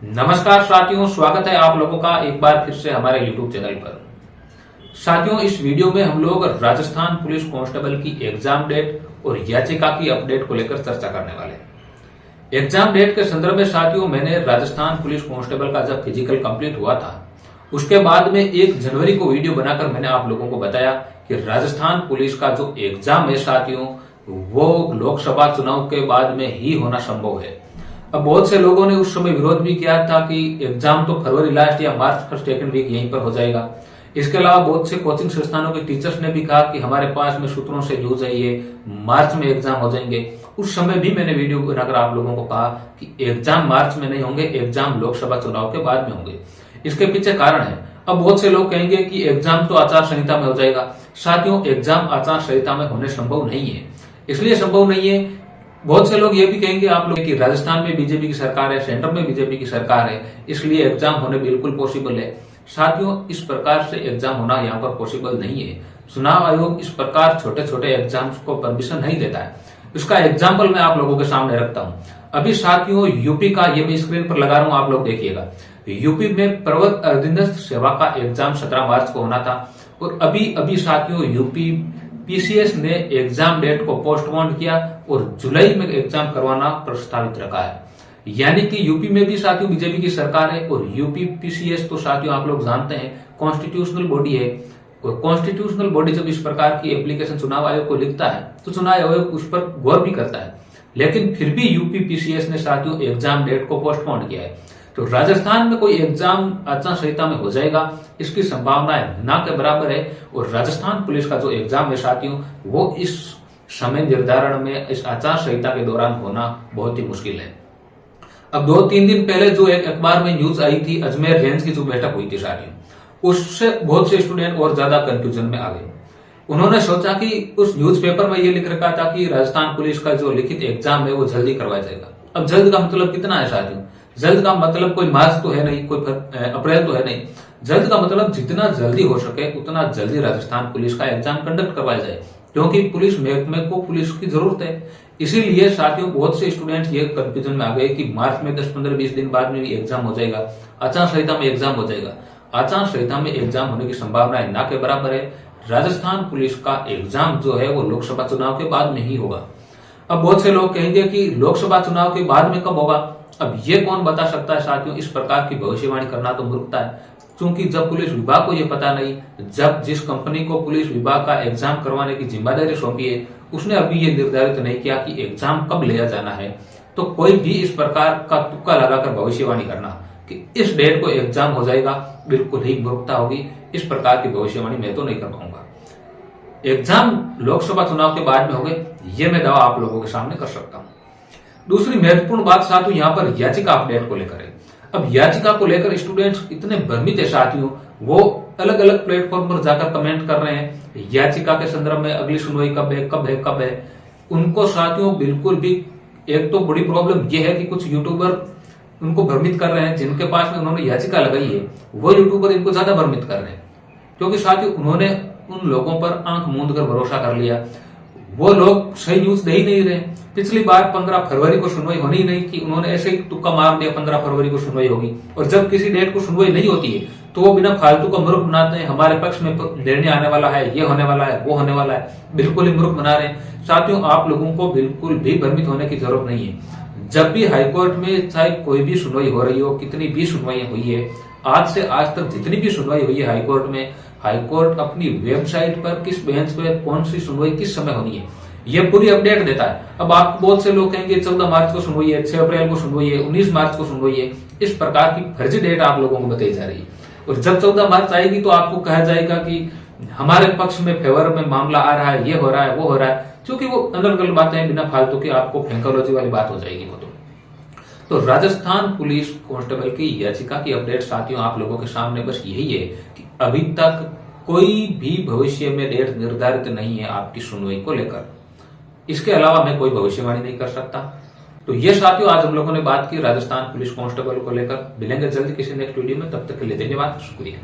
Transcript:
नमस्कार साथियों, स्वागत है आप लोगों का एक बार फिर से हमारे YouTube चैनल पर। साथियों, इस वीडियो में हम लोग राजस्थान पुलिस कांस्टेबल की एग्जाम डेट और याचिका की अपडेट को लेकर चर्चा करने वाले हैं। एग्जाम डेट के संदर्भ में साथियों, मैंने राजस्थान पुलिस कांस्टेबल का जब फिजिकल कंप्लीट हुआ था उसके बाद में 1 जनवरी को वीडियो बनाकर मैंने आप लोगों को बताया कि राजस्थान पुलिस का जो एग्जाम है साथियों, वो लोकसभा चुनाव के बाद में ही होना संभव है। अब बहुत से लोगों ने उस समय विरोध भी किया था कि एग्जाम तो फरवरी लास्ट या मार्च फर्स्ट सेकंड वीक यहीं पर हो जाएगा। इसके अलावा बहुत से कोचिंग संस्थानों के टीचर्स ने भी कहा कि हमारे पास में सूत्रों से न्यूज है ये मार्च में एग्जाम हो जाएंगे। उस समय भी मैंने वीडियो बनाकर आप लोगों को कहा कि एग्जाम मार्च में नहीं होंगे, एग्जाम लोकसभा चुनाव के बाद में होंगे। इसके पीछे कारण है। अब बहुत से लोग कहेंगे कि एग्जाम तो आचार संहिता में हो जाएगा। साथियों, एग्जाम आचार संहिता में होने संभव नहीं है। इसलिए संभव नहीं है, बहुत से लोग ये भी कहेंगे आप लोग कि राजस्थान में बीजेपी की सरकार है, सेंटर में बीजेपी की सरकार है, इसलिए एग्जाम होने बिल्कुल पॉसिबल है। साथियों, इस प्रकार से एग्जाम होना यहाँ पर पॉसिबल नहीं है। चुनाव आयोग इस प्रकार छोटे छोटे एग्जाम्स को परमिशन नहीं देता है। इसका एग्जाम्पल मैं आप लोगों के सामने रखता हूँ। अभी साथियों, यूपी का, ये मैं स्क्रीन पर लगा रहा हूँ, आप लोग देखिएगा। यूपी में प्रवर्त अधीनस्थ सेवा का एग्जाम 17 मार्च को होना था और अभी साथियों यूपी पीसीएस ने एग्जाम डेट को पोस्टपोन किया और जुलाई में एग्जाम करवाना प्रस्तावित रखा है। यानी कि यूपी में भी साथियों बीजेपी की सरकार है और यूपी पीसीएस तो साथियों आप लोग जानते हैं कॉन्स्टिट्यूशनल बॉडी है। और कॉन्स्टिट्यूशनल बॉडी जब इस प्रकार की एप्लीकेशन चुनाव आयोग को लिखता है तो चुनाव आयोग उस पर गौर भी करता है। लेकिन फिर भी यूपी पीसीएस ने साथियों एग्जाम डेट को पोस्टपोन किया है। तो राजस्थान में कोई एग्जाम आचार संहिता में हो जाएगा, इसकी संभावना ना के बराबर है। और राजस्थान पुलिस का जो एग्जाम है साथियों, वो इस समय निर्धारण में इस आचार संहिता के दौरान होना बहुत ही मुश्किल है। अब 2-3 दिन पहले जो एक अखबार में न्यूज आई थी, अजमेर रेंज की जो बैठक हुई थी साथियों, उससे बहुत से स्टूडेंट और ज्यादा कंफ्यूजन में आ गए। उन्होंने सोचा कि उस न्यूज़पेपर में ये लिख रखा था कि राजस्थान पुलिस का जो लिखित एग्जाम है वो जल्दी करवाया जाएगा। अब जल्द का मतलब कितना है साथियों? जल्द का मतलब कोई मार्च तो है नहीं, कोई अप्रैल तो है नहीं। जल्द का मतलब जितना जल्दी हो सके उतना जल्दी राजस्थान पुलिस का एग्जाम कंडक्ट करवाया जाए, क्योंकि पुलिस महकमे को पुलिस की जरूरत है। इसीलिए साथियों बहुत से स्टूडेंट्स ये कंफ्यूजन में आ गए कि मार्च में 10-15-20 दिन बाद में भी एग्जाम हो जाएगा, आचार संहिता में एग्जाम हो जाएगा। आचार संहिता में एग्जाम होने की संभावना ना के बराबर है। राजस्थान पुलिस का एग्जाम जो है वो लोकसभा चुनाव के बाद में ही होगा। अब बहुत से लोग कहेंगे कि लोकसभा चुनाव के बाद में कब होगा? अब ये कौन बता सकता है साथियों? इस प्रकार की भविष्यवाणी करना तो मूर्खता है, क्योंकि जब पुलिस विभाग को ये पता नहीं, जब जिस कंपनी को पुलिस विभाग का एग्जाम करवाने की जिम्मेदारी सौंपी है उसने अभी ये निर्धारित नहीं किया कि एग्जाम कब लिया जाना है, तो कोई भी इस प्रकार का तुक्का लगाकर भविष्यवाणी करना कि इस डेट को एग्जाम हो जाएगा, बिल्कुल ही मूर्खता होगी। इस प्रकार की भविष्यवाणी मैं तो नहीं कर पाऊंगा। एग्जाम लोकसभा चुनाव के बाद में होंगे, ये मैं दावा आप लोगों के सामने कर सकता हूं। दूसरी महत्वपूर्ण बात साथियों यहाँ पर याचिका अपडेट को लेकर है। अब याचिका को लेकर स्टूडेंट्स इतने भ्रमित है साथियों, वो अलग अलग प्लेटफॉर्म पर जाकर कमेंट कर रहे हैं याचिका के संदर्भ में अगली सुनवाई कब है, कब है, कब है। उनको साथियों बिल्कुल भी, एक तो बड़ी प्रॉब्लम यह है कि कुछ यूट्यूबर उनको भ्रमित कर रहे हैं, जिनके पास में उन्होंने याचिका लगाई है वो यूट्यूबर इनको ज्यादा भ्रमित कर रहे हैं, क्योंकि साथियों उन्होंने उन लोगों पर आंख मूंद कर भरोसा कर लिया। वो लोग सही न्यूज दे ही नहीं रहे। पिछली बार 15 फरवरी को सुनवाई होनी ही नहीं थी, उन्होंने ऐसे ही तुक्का मार दिया 15 फरवरी को सुनवाई होगी। और जब किसी डेट को सुनवाई नहीं होती है तो वो बिना फालतू का मूर्ख बनाते हैं, हमारे पक्ष में निर्णय आने वाला है, ये होने वाला है, वो होने वाला है, बिल्कुल ही मूर्ख बना रहे हैं। साथियों, आप लोगों को बिल्कुल भी भ्रमित होने की जरूरत नहीं है। जब भी हाईकोर्ट में चाहे कोई भी सुनवाई हो रही हो, कितनी भी सुनवाई हुई है, आज से आज तक जितनी भी सुनवाई हुई है हाईकोर्ट में, हाईकोर्ट अपनी वेबसाइट पर किस बेंच पे कौन सी सुनवाई किस समय होनी है ये पूरी अपडेट देता है। अब आप बहुत से लोग कहेंगे 14 मार्च को सुनवाई है, 6 अप्रैल को सुनवाई है, 19 मार्च को सुनवाई है। इस प्रकार की फर्जी डेट आप लोगों को बताई जा रही है। और जब 14 मार्च आएगी तो आपको कहा जाएगा कि हमारे पक्ष में फेवर में मामला आ रहा है, ये हो रहा है, वो हो रहा है, क्योंकि वो अलग अलग बातें बिना फालतू की आपको फेंकोलॉजी वाली बात हो जाएगी वो तो राजस्थान पुलिस कांस्टेबल की याचिका की अपडेट साथियों आप लोगों के सामने बस यही है कि अभी तक कोई भी भविष्य में डेट निर्धारित नहीं है आपकी सुनवाई को लेकर। इसके अलावा मैं कोई भविष्यवाणी नहीं कर सकता। तो ये साथियों आज हम लोगों ने बात की राजस्थान पुलिस कांस्टेबल को लेकर। मिलेंगे जल्द किसी नेक्स्ट वीडियो में, तब तक के लिए धन्यवाद, शुक्रिया।